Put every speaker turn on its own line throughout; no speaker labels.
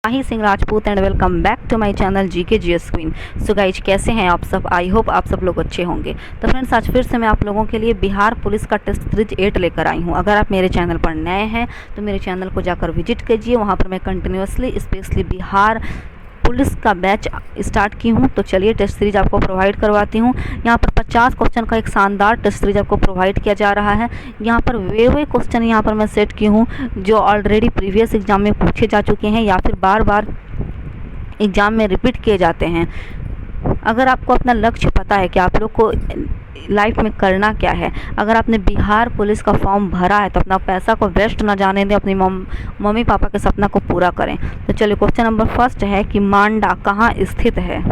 Mahi Singh Rajput and welcome back to my channel GK GS queen. So guys, कैसे हैं आप सब? आई होप आप सब लोग अच्छे होंगे। तो फ्रेंड्स, आज फिर से मैं आप लोगों के लिए बिहार पुलिस का टेस्ट सीरीज 8 लेकर आई हूं। अगर आप मेरे चैनल पर नए हैं तो मेरे चैनल को जाकर विजिट कीजिए। वहां पर मैं कंटिन्यूसली स्पेशली बिहार पुलिस का बैच स्टार्ट की हूँ। तो चलिए टेस्ट सीरीज आपको प्रोवाइड करवाती हूँ। यहाँ पर 50 क्वेश्चन का एक शानदार टेस्ट सीरीज आपको प्रोवाइड किया जा रहा है। यहाँ पर वे क्वेश्चन यहाँ पर मैं सेट की हूँ जो ऑलरेडी प्रीवियस एग्जाम में पूछे जा चुके हैं या फिर बार बार एग्ज़ाम में रिपीट किए जाते हैं। अगर आपको अपना लक्ष्य पता है कि आप लोग को लाइफ में करना क्या है, अगर आपने बिहार पुलिस का फॉर्म भरा है तो अपना पैसा को वेस्ट ना जाने दें, अपनी मम्मी पापा के सपना को पूरा करें। तो चलिए, क्वेश्चन नंबर फर्स्ट है कि मांडा कहाँ स्थित है?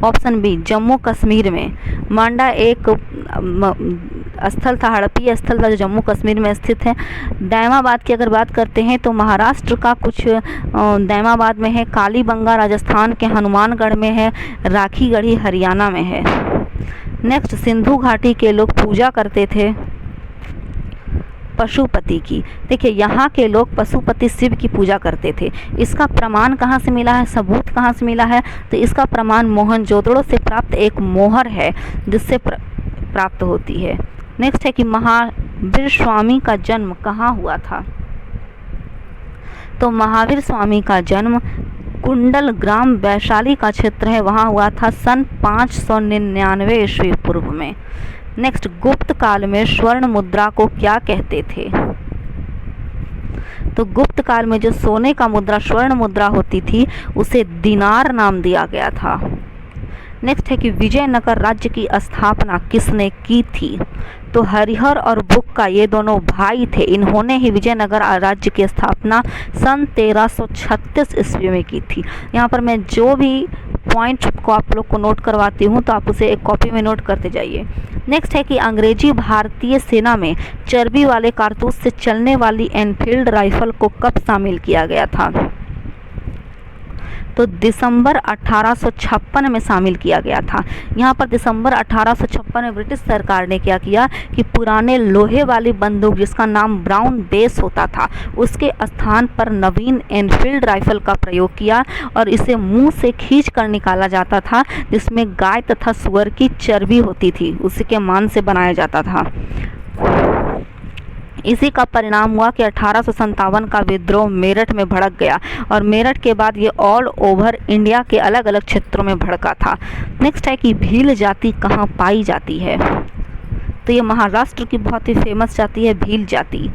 ऑप्शन बी, जम्मू कश्मीर में। मांडा एक स्थल था, हड़प्पी स्थल था जो जम्मू कश्मीर में स्थित है। दैमाबाद की अगर बात करते हैं तो महाराष्ट्र का कुछ दैमाबाद में है। कालीबंगा राजस्थान के हनुमानगढ़ में है। राखीगढ़ी हरियाणा में है। नेक्स्ट, सिंधु घाटी के लोग पूजा करते थे पशुपति की। देखिए, यहाँ के लोग पशुपति शिव की पूजा करते थे। इसका प्रमाण कहाँ से मिला है, सबूत कहाँ से मिला है? तो इसका प्रमाण मोहनजोदड़ो से प्राप्त एक मोहर है जिससे प्राप्त होती है। नेक्स्ट है कि महावीर स्वामी का जन्म कहाँ हुआ था? तो महावीर स्वामी का जन्म कुंडल ग्राम वैशाली का क्षेत्र है, वहाँ हुआ था सन 599 ईस्वी पूर्व में। नेक्स्ट, गुप्त काल में स्वर्ण मुद्रा को क्या कहते थे? तो गुप्त काल में जो सोने का मुद्रा स्वर्ण मुद्रा होती थी उसे दिनार नाम दिया गया था। नेक्स्ट है कि विजयनगर राज्य की स्थापना किसने की थी? तो हरिहर और बुक्का ये दोनों भाई थे। इन्होंने ही विजयनगर राज्य की स्थापना सन 1336 ईस्वी में की थी। यहाँ पर मैं जो भी पॉइंट को आप लोग को नोट करवाती हूँ तो आप उसे एक कॉपी में नोट करते जाइए। नेक्स्ट है कि अंग्रेजी भारतीय सेना में चर्बी वाले कारतूस से चलने वाली एनफील्ड राइफल को कब शामिल किया गया था? तो दिसंबर 1856 में शामिल किया गया था। यहाँ पर दिसंबर 1856 में ब्रिटिश सरकार ने क्या किया कि पुराने लोहे वाली बंदूक जिसका नाम ब्राउन बेस होता था उसके स्थान पर नवीन एनफील्ड राइफल का प्रयोग किया और इसे मुंह से खींच कर निकाला जाता था, जिसमें गाय तथा सुअर की चर्बी होती थी, उसी के मांस से बनाया जाता था। इसी का परिणाम हुआ कि 1857 का विद्रोह मेरठ में भड़क गया और मेरठ के बाद ये ऑल ओवर इंडिया के अलग अलग क्षेत्रों में भड़का था। नेक्स्ट है कि भील जाति कहाँ पाई जाती है? तो ये महाराष्ट्र की बहुत ही फेमस जाति है भील जाति।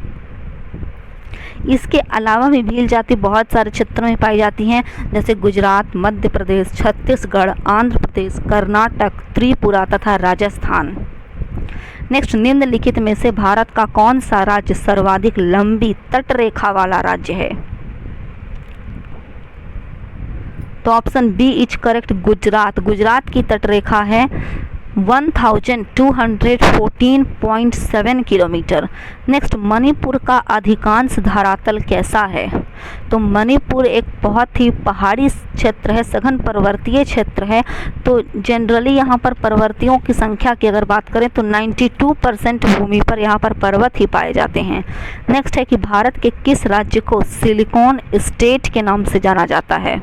इसके अलावा भी भील जाति बहुत सारे क्षेत्रों में पाई जाती हैं, जैसे गुजरात, मध्य प्रदेश, छत्तीसगढ़, आंध्र प्रदेश, कर्नाटक, त्रिपुरा तथा राजस्थान। नेक्स्ट, निम्नलिखित में से भारत का कौन सा राज्य सर्वाधिक लंबी तटरेखा वाला राज्य है? तो option B is correct, Gujarat. Gujarat की तटरेखा है 1214.7 किलोमीटर। नेक्स्ट, मणिपुर का अधिकांश धरातल कैसा है? तो मणिपुर एक बहुत ही पहाड़ी क्षेत्र है, सघन पर्वतीय क्षेत्र है। तो जनरली यहाँ पर पर्वतियों की संख्या की अगर बात करें तो 92% भूमि पर यहाँ पर पर्वत ही पाए जाते हैं। नेक्स्ट है कि भारत के किस राज्य को सिलिकॉन स्टेट के नाम से जाना जाता है?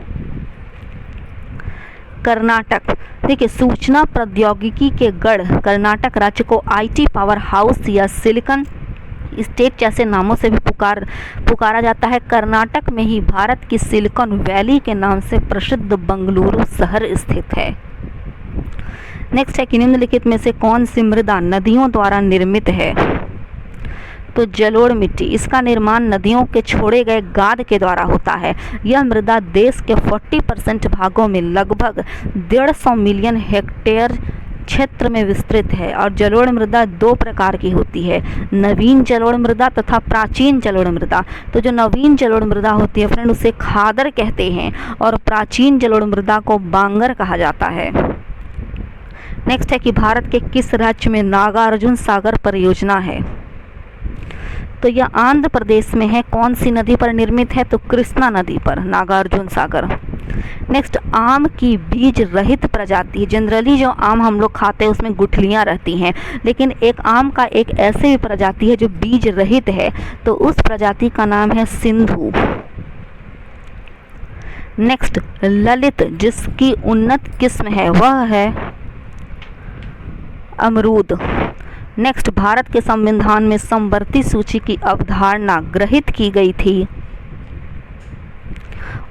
कर्नाटक। देखिए, सूचना प्रौद्योगिकी के गढ़ कर्नाटक राज्य को आईटी पावर हाउस या सिलिकॉन स्टेट जैसे नामों से भी पुकारा जाता है। कर्नाटक में ही भारत की सिलिकॉन वैली के नाम से प्रसिद्ध बंगलुरु शहर स्थित है। नेक्स्ट है कि निम्नलिखित में से कौन सी मृदा नदियों द्वारा निर्मित है? तो जलोढ़ मिट्टी। इसका निर्माण नदियों के छोड़े गए गाद के द्वारा होता है। यह मृदा देश के 40% भागों में लगभग 150 मिलियन हेक्टेयर क्षेत्र में विस्तृत है। और जलोढ़ मृदा दो प्रकार की होती है, नवीन जलोढ़ मृदा तथा प्राचीन जलोढ़ मृदा। तो जो नवीन जलोढ़ मृदा होती है फ्रेंड, उसे खादर कहते हैं और प्राचीन जलोढ़ मृदा को बांगर कहा जाता है। नेक्स्ट है कि भारत के किस राज्य में नागार्जुन सागर परियोजना है? तो यह आंध्र प्रदेश में है। कौन सी नदी पर निर्मित है? तो कृष्णा नदी पर नागार्जुन सागर। नेक्स्ट, आम की बीज रहित प्रजाति। जनरली जो आम हम लोग खाते हैं उसमें गुठलियाँ रहती हैं, लेकिन एक आम का एक ऐसे भी प्रजाति है जो बीज रहित है, तो उस प्रजाति का नाम है सिंधु। नेक्स्ट, ललित जिसकी उन्नत किस्म है वह है अमरूद। नेक्स्ट, भारत के संविधान में समवर्ती सूची की अवधारणा ग्रहित की गई थी।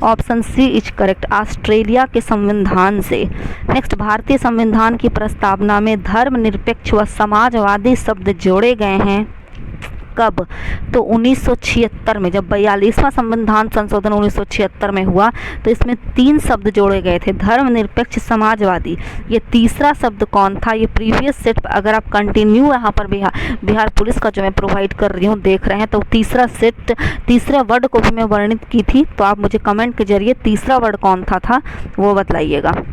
Option C is correct, Australia के संविधान से। नेक्स्ट, भारतीय संविधान की प्रस्तावना में धर्मनिरपेक्ष व समाजवादी शब्द जोड़े गए हैं। कब? तो 1976 में, जब 42वां संविधान संशोधन 1976 में हुआ तो इसमें 3 शब्द जोड़े गए थे, धर्मनिरपेक्ष, समाजवादी। ये तीसरा शब्द कौन था? ये प्रीवियस सेट, अगर आप कंटिन्यू यहाँ पर बिहार पुलिस का जो मैं प्रोवाइड कर रही हूँ देख रहे हैं, तो तीसरे वर्ड को भी मैं वर्णित की थी, तो आप मुझे कमेंट के जरिए तीसरा वर्ड कौन था वो बतलाइएगा।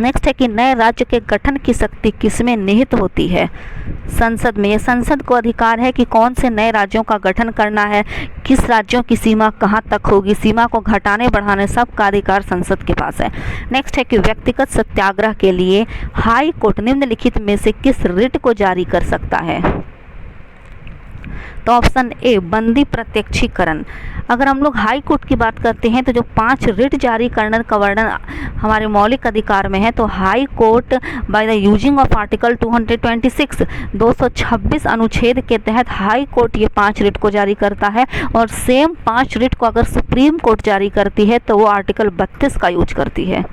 नेक्स्ट है कि नए राज्य के गठन की शक्ति किसमें निहित होती है? संसद में। यह संसद को अधिकार है कि कौन से नए राज्यों का गठन करना है, किस राज्यों की सीमा कहां तक होगी, सीमा को घटाने बढ़ाने सब का अधिकार संसद के पास है। नेक्स्ट है कि व्यक्तिगत सत्याग्रह के लिए हाई कोर्ट निम्नलिखित में से किस रिट को जारी कर सकता है? तो ऑप्शन ए बंदी प्रत्यक्षीकरण। अगर हम लोग हाई कोर्ट की बात करते हैं तो जो 5 रिट जारी करने का वर्णन हमारे मौलिक अधिकार में है, तो high court by the using of article 226 अनुच्छेद के तहत हाई कोर्ट ये 5 रिट को जारी करता है, और सेम 5 रिट को अगर सुप्रीम कोर्ट जारी करती है तो वो आर्टिकल 32 का यूज करती है।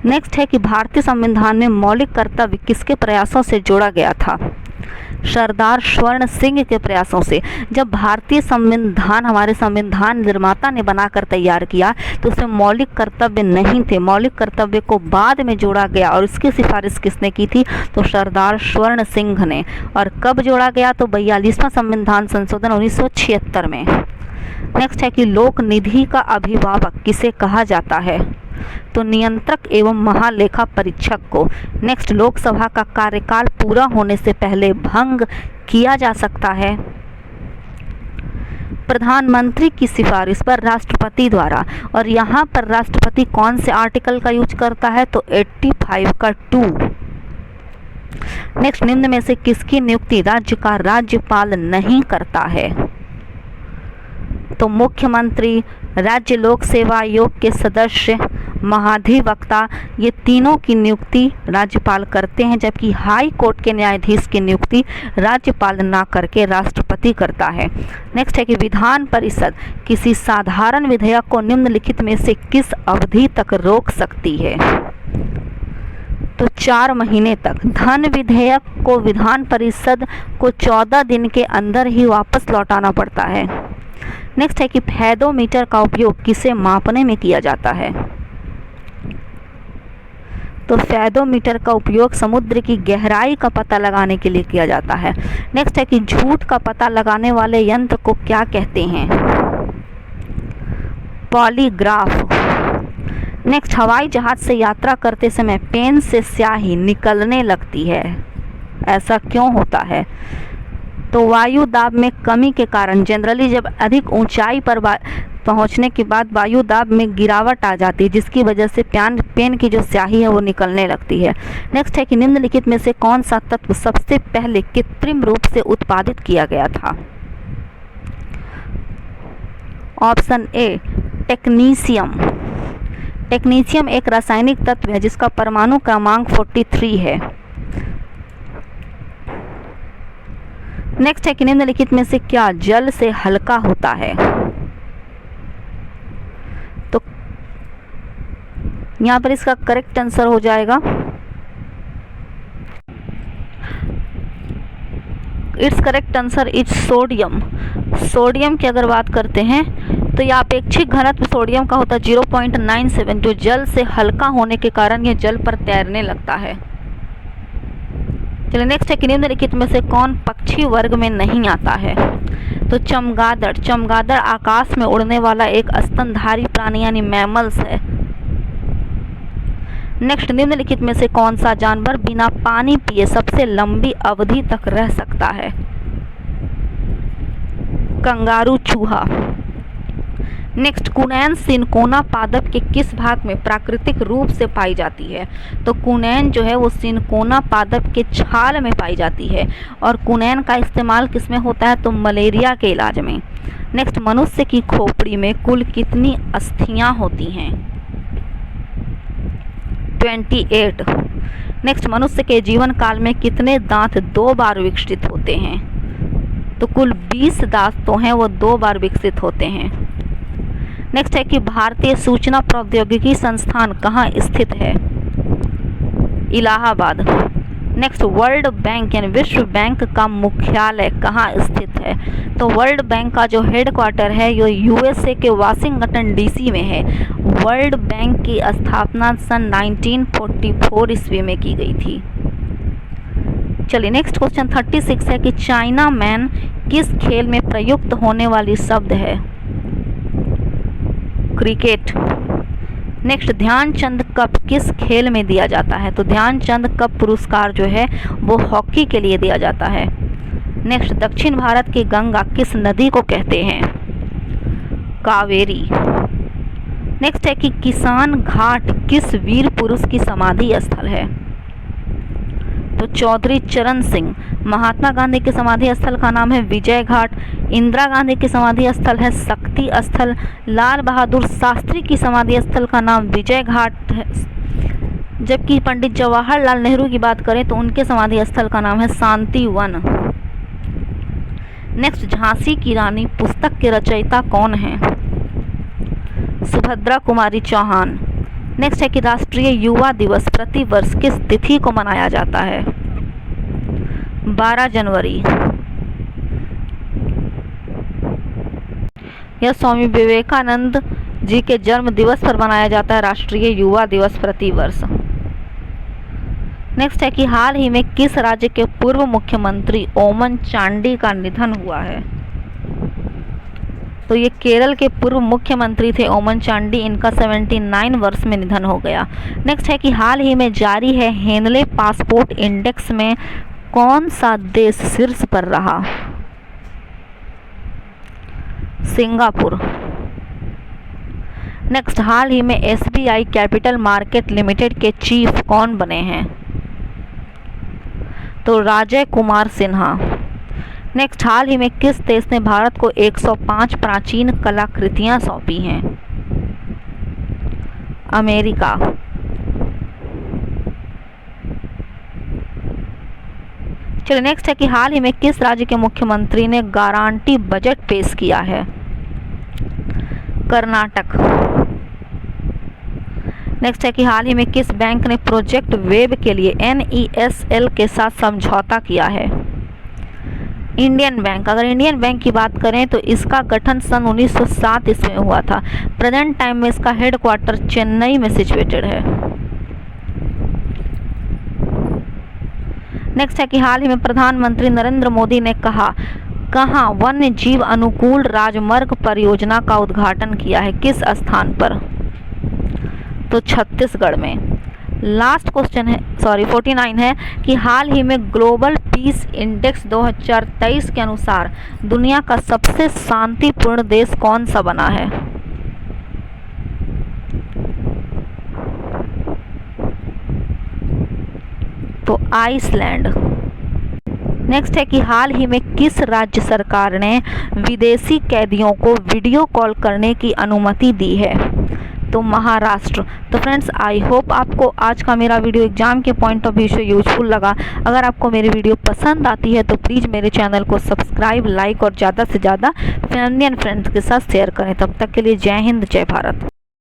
नेक्स्ट है कि भारतीय संविधान में मौलिक कर्तव्य किसके प्रयासों से जोड़ा गया था? सरदार स्वर्ण सिंह के प्रयासों से। जब भारतीय संविधान हमारे संविधान निर्माता ने बनाकर तैयार किया तो उसमें मौलिक कर्तव्य नहीं थे, मौलिक कर्तव्य को बाद में जोड़ा गया, और इसकी सिफारिश किसने की थी? तो सरदार स्वर्ण सिंह ने। और कब जोड़ा गया? तो 42वां संविधान संशोधन 1976 में। नेक्स्ट है कि लोक निधि का अभिभावक किसे कहा जाता है? तो नियंत्रक एवं महालेखा परीक्षक को। नेक्स्ट, लोकसभा का कार्यकाल पूरा होने से पहले भंग किया जा सकता है प्रधानमंत्री की सिफारिश पर राष्ट्रपति द्वारा, और यहाँ पर राष्ट्रपति कौन से आर्टिकल का यूज करता है? तो 85 का 2। नेक्स्ट, निम्न में से किसकी नियुक्ति राज्य का राज्यपाल नहीं करता है? तो मुख्यमंत्री, राज्य लोक सेवा आयोग के सदस्य, महाधिवक्ता, ये तीनों की नियुक्ति राज्यपाल करते हैं, जबकि हाई कोर्ट के न्यायाधीश की नियुक्ति राज्यपाल ना करके राष्ट्रपति करता है। नेक्स्ट है कि विधान परिषद किसी साधारण विधेयक को निम्नलिखित में से किस अवधि तक रोक सकती है? तो 4 महीने तक। धन विधेयक को विधान परिषद को 14 दिन के अंदर ही वापस लौटाना पड़ता है। नेक्स्ट है कि फैदोमीटर का उपयोग किसे मापने में किया जाता है? तो फैदोमीटर का उपयोग समुद्र की गहराई का पता लगाने के लिए किया जाता है। नेक्स्ट है कि झूठ का पता लगाने वाले यंत्र को क्या कहते हैं? पॉलीग्राफ। नेक्स्ट, हवाई जहाज से यात्रा करते समय पेन से स्याही निकलने लगती है, ऐसा क्यों होता है? तो वायु दाब में कमी के कारण। जनरली जब अधिक ऊंचाई पर पहुंचने के बाद वायु दाब में गिरावट आ जाती है, जिसकी वजह से पेन की जो स्याही है वो निकलने लगती है। नेक्स्ट है कि निम्नलिखित में से कौन सा तत्व सबसे पहले कृत्रिम रूप से उत्पादित किया गया था? Option A technetium. टेक्नीशियम एक रासायनिक तत्व है जिसका परमाणु क्रमांक 43 है। नेक्स्ट है कि निम्नलिखित में से क्या जल से हल्का होता है? तो यहाँ पर इसका करेक्ट आंसर हो जाएगा, it's correct answer is sodium. Sodium की अगर बात करते हैं तो यह अपेक्षिक घनत्व सोडियम का होता है 0.97, जो जल से हल्का होने के कारण यह जल पर तैरने लगता है। चलिए नेक्स्ट है कि निम्नलिखित में से कौन पक्षी वर्ग में नहीं आता है? तो चमगादड़। चमगादड़ आकाश में उड़ने वाला एक स्तनधारी प्राणी यानी मैमल्स है। नेक्स्ट, निम्नलिखित में से कौन सा जानवर बिना पानी पिए सबसे लंबी अवधि तक रह सकता है? कंगारू चूहा। नेक्स्ट, कुनैन सिनकोना पादप के किस भाग में प्राकृतिक रूप से पाई जाती है? तो कुनैन जो है वो सिनकोना पादप के छाल में पाई जाती है, और कुनैन का इस्तेमाल किस में होता है? तो मलेरिया के इलाज में। नेक्स्ट, मनुष्य की खोपड़ी में कुल कितनी अस्थियां होती हैं? 28। नेक्स्ट, मनुष्य के जीवन काल में कितने दांत 2 बार विकसित होते हैं? तो कुल 20 दांतों हैं, वो 2 बार विकसित होते हैं। नेक्स्ट है कि भारतीय सूचना प्रौद्योगिकी संस्थान कहाँ स्थित है? इलाहाबाद। नेक्स्ट, वर्ल्ड बैंक यानी विश्व बैंक का मुख्यालय कहाँ स्थित है? तो वर्ल्ड बैंक का जो हेडक्वार्टर है ये यूएसए के वाशिंगटन डीसी में है। वर्ल्ड बैंक की स्थापना सन 1944 ईस्वी में की गई थी। चलिए नेक्स्ट क्वेश्चन 36 है कि चाइना मैन किस खेल में प्रयुक्त होने वाली शब्द है? क्रिकेट। नेक्स्ट, ध्यानचंद कप किस खेल में दिया जाता है? तो ध्यानचंद कप पुरस्कार जो है वो हॉकी के लिए दिया जाता है। नेक्स्ट, दक्षिण भारत की गंगा किस नदी को कहते हैं? कावेरी। नेक्स्ट है कि किसान घाट किस वीर पुरुष की समाधि स्थल है? तो चौधरी चरण सिंह। महात्मा गांधी के समाधि स्थल का नाम है विजय घाट। इंदिरा गांधी की समाधि स्थल है शक्ति स्थल। लाल बहादुर शास्त्री की समाधि स्थल का नाम विजय घाट है। जबकि पंडित जवाहरलाल नेहरू की बात करें तो उनके समाधि स्थल का नाम है शांति वन। नेक्स्ट, झांसी की रानी पुस्तक के रचयिता कौन हैं? सुभद्रा कुमारी चौहान। नेक्स्ट है कि राष्ट्रीय युवा दिवस प्रति वर्ष किस तिथि को मनाया जाता है? 12 जनवरी। यह स्वामी विवेकानंद जी के जन्म दिवस पर मनाया जाता है राष्ट्रीय युवा दिवस प्रति वर्ष। नेक्स्ट है कि हाल ही में किस राज्य के पूर्व मुख्यमंत्री ओमन चांडी का निधन हुआ है? तो ये केरल के पूर्व मुख्यमंत्री थे ओमन चांडी। इनका 79 वर्ष में निधन हो गया। नेक्स्ट है कि हाल ही में जारी है हेनले पासपोर्ट इंडेक्स में कौन सा देश शीर्ष पर रहा? सिंगापुर। नेक्स्ट, हाल ही में एसबीआई कैपिटल मार्केट लिमिटेड के चीफ कौन बने हैं? तो राजय कुमार सिन्हा। नेक्स्ट, हाल ही में किस देश ने भारत को 105 प्राचीन कलाकृतियां सौंपी हैं? अमेरिका। चलिए नेक्स्ट है कि हाल ही में किस राज्य के मुख्यमंत्री ने गारंटी बजट पेश किया है? कर्नाटक। नेक्स्ट है कि हाल ही में किस बैंक ने प्रोजेक्ट वेब के लिए NESL के साथ समझौता किया है? Indian bank. अगर इंडियन बैंक की बात करें तो इसका गठन सन 1907 ईस्वी में हुआ था। प्रेजेंट टाइम में इसका हेडक्वार्टर चेन्नई में सिचुएटेड है। नेक्स्ट है कि हाल ही में प्रधानमंत्री नरेंद्र मोदी ने कहाँ वन्य जीव अनुकूल राजमार्ग परियोजना का उद्घाटन किया है? किस स्थान पर? तो छत्तीसगढ़ में। लास्ट क्वेश्चन है 49 है कि हाल ही में ग्लोबल पीस इंडेक्स 2023 के अनुसार दुनिया का सबसे शांतिपूर्ण देश कौन सा बना है? तो आइसलैंड। नेक्स्ट है कि हाल ही में किस राज्य सरकार ने विदेशी कैदियों को वीडियो कॉल करने की अनुमति दी है? तो महाराष्ट्र। तो फ्रेंड्स, आई होप आपको आज का मेरा वीडियो एग्जाम के पॉइंट ऑफ व्यू से यूजफुल लगा। अगर आपको मेरी वीडियो पसंद आती है तो प्लीज़ मेरे चैनल को सब्सक्राइब, लाइक और ज़्यादा से ज़्यादा फैमिली एंड फ्रेंड्स के साथ शेयर करें। तब तक के लिए जय हिंद, जय भारत।